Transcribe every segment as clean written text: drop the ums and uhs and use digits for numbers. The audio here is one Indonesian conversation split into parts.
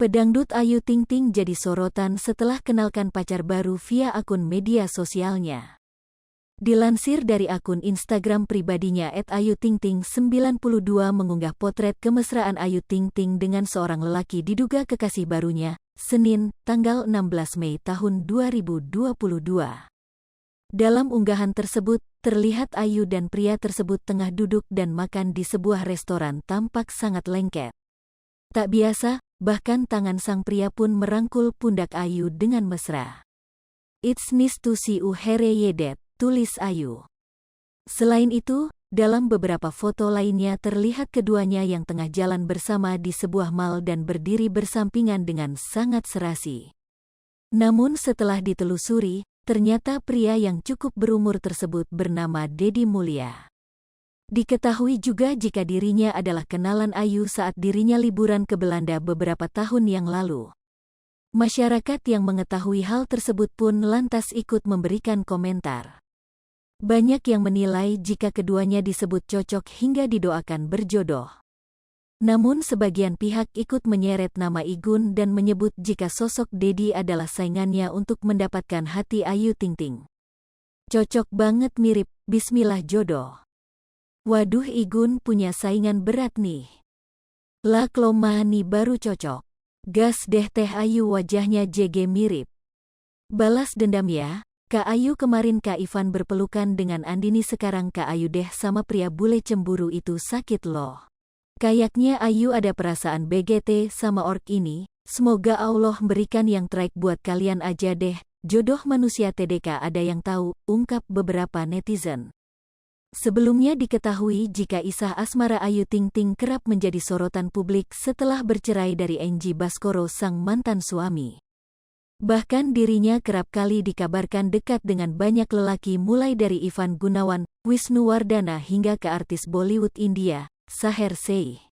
Pedangdut Ayu Ting Ting jadi sorotan setelah kenalkan pacar baru via akun media sosialnya. Dilansir dari akun Instagram pribadinya @ayutingting92 mengunggah potret kemesraan Ayu Ting Ting dengan seorang lelaki diduga kekasih barunya, Senin, tanggal 16 Mei tahun 2022. Dalam unggahan tersebut, terlihat Ayu dan pria tersebut tengah duduk dan makan di sebuah restoran tampak sangat lengket. Tak biasa, bahkan tangan sang pria pun merangkul pundak Ayu dengan mesra. "It's nice to see you here yedet," tulis Ayu. Selain itu, dalam beberapa foto lainnya terlihat keduanya yang tengah jalan bersama di sebuah mall dan berdiri bersampingan dengan sangat serasi. Namun setelah ditelusuri, ternyata pria yang cukup berumur tersebut bernama Deddy Mulya. Diketahui juga jika dirinya adalah kenalan Ayu saat dirinya liburan ke Belanda beberapa tahun yang lalu. Masyarakat yang mengetahui hal tersebut pun lantas ikut memberikan komentar. Banyak yang menilai jika keduanya disebut cocok hingga didoakan berjodoh. Namun sebagian pihak ikut menyeret nama Igun dan menyebut jika sosok Deddy adalah saingannya untuk mendapatkan hati Ayu Ting Ting. "Cocok banget, mirip, bismillah jodoh. Waduh, Igun punya saingan berat nih. Lah Klomani baru cocok. Gas deh teh Ayu, wajahnya JG mirip. Balas dendam ya, Kak Ayu. Kemarin Kak Ivan berpelukan dengan Andini, sekarang Kak Ayu deh sama pria bule, cemburu itu sakit loh. Kayaknya Ayu ada perasaan BGT sama ork ini, semoga Allah berikan yang terbaik buat kalian aja deh, jodoh manusia TDK ada yang tahu," ungkap beberapa netizen. Sebelumnya diketahui jika isah asmara Ayu Ting Ting kerap menjadi sorotan publik setelah bercerai dari Angie Baskoro, sang mantan suami. Bahkan dirinya kerap kali dikabarkan dekat dengan banyak lelaki, mulai dari Ivan Gunawan, Wisnuwardana hingga ke artis Bollywood India, Shaher Sheikh.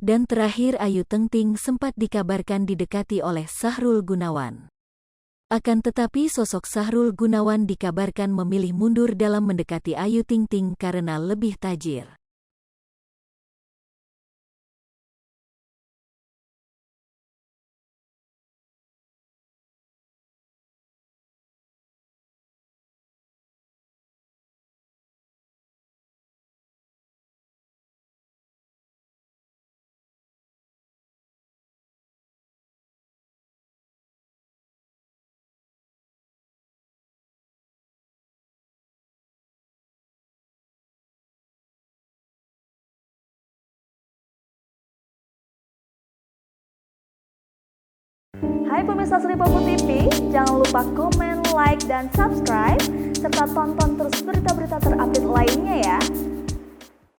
Dan terakhir Ayu Ting Ting sempat dikabarkan didekati oleh Sahrul Gunawan. Akan tetapi sosok Sahrul Gunawan dikabarkan memilih mundur dalam mendekati Ayu Ting Ting karena lebih tajir. Hai pemirsa Sri Popo TV, jangan lupa komen, like, dan subscribe, serta tonton terus berita-berita terupdate lainnya ya.